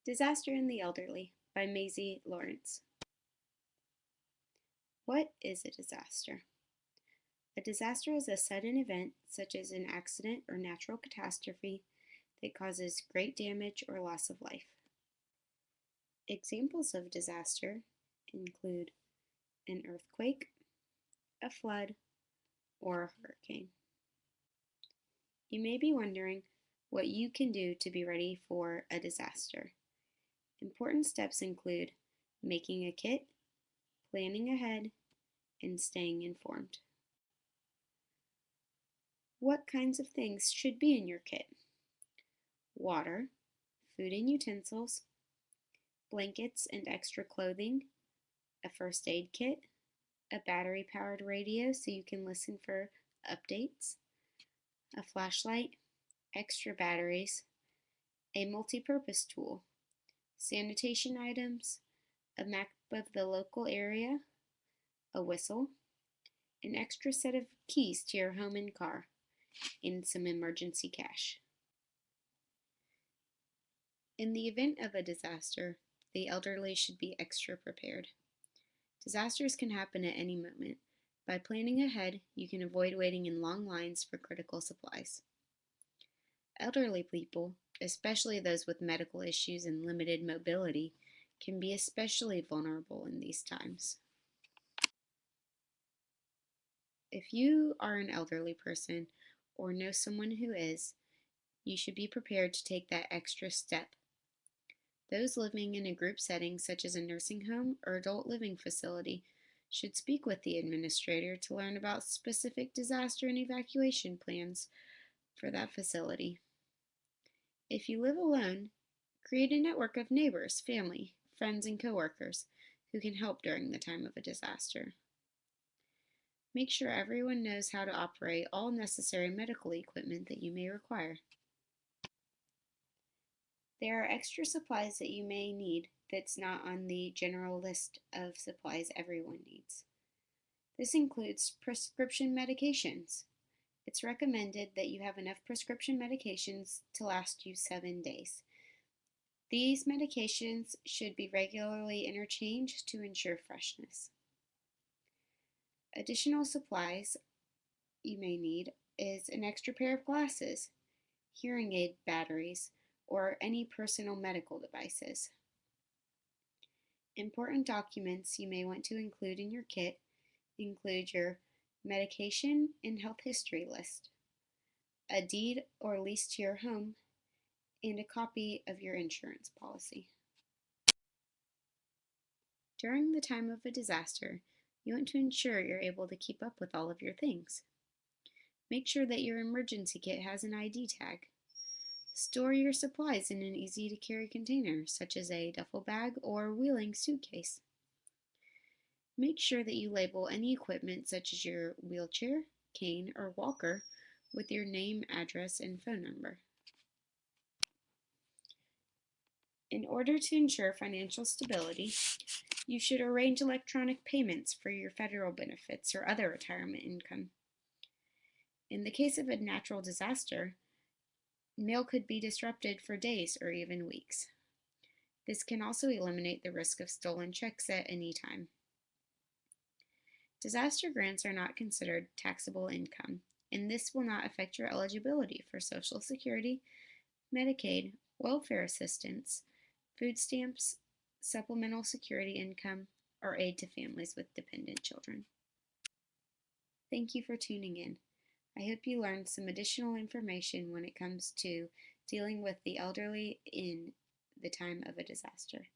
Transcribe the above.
Disaster in the Elderly by Maisie Lawrence. What is a disaster? A disaster is a sudden event, such as an accident or natural catastrophe, that causes great damage or loss of life. Examples of disaster include an earthquake, a flood, or a hurricane. You may be wondering what you can do to be ready for a disaster. Important steps include making a kit, planning ahead, and staying informed. What kinds of things should be in your kit? Water, food and utensils, blankets and extra clothing, a first aid kit, a battery-powered radio so you can listen for updates, a flashlight, extra batteries, a multi-purpose tool, sanitation items, a map of the local area, a whistle, an extra set of keys to your home and car, and some emergency cash. In the event of a disaster, the elderly should be extra prepared. Disasters can happen at any moment. By planning ahead, you can avoid waiting in long lines for critical supplies. Elderly people, especially those with medical issues and limited mobility, can be especially vulnerable in these times. If you are an elderly person or know someone who is, you should be prepared to take that extra step. Those living in a group setting such as a nursing home or adult living facility should speak with the administrator to learn about specific disaster and evacuation plans for that facility. If you live alone, create a network of neighbors, family, friends, and coworkers who can help during the time of a disaster. Make sure everyone knows how to operate all necessary medical equipment that you may require. There are extra supplies that you may need that's not on the general list of supplies everyone needs. This includes prescription medications. It's recommended that you have enough prescription medications to last you 7 days. These medications should be regularly interchanged to ensure freshness. Additional supplies you may need is an extra pair of glasses, hearing aid batteries, or any personal medical devices. Important documents you may want to include in your kit include your medication and health history list, a deed or lease to your home, and a copy of your insurance policy. During the time of a disaster, you want to ensure you're able to keep up with all of your things. Make sure that your emergency kit has an ID tag. Store your supplies in an easy-to-carry container, such as a duffel bag or wheeling suitcase. Make sure that you label any equipment, such as your wheelchair, cane, or walker, with your name, address, and phone number. In order to ensure financial stability, you should arrange electronic payments for your federal benefits or other retirement income. In the case of a natural disaster, mail could be disrupted for days or even weeks. This can also eliminate the risk of stolen checks at any time. Disaster grants are not considered taxable income, and this will not affect your eligibility for Social Security, Medicaid, welfare assistance, food stamps, supplemental security income, or aid to families with dependent children. Thank you for tuning in. I hope you learned some additional information when it comes to dealing with the elderly in the time of a disaster.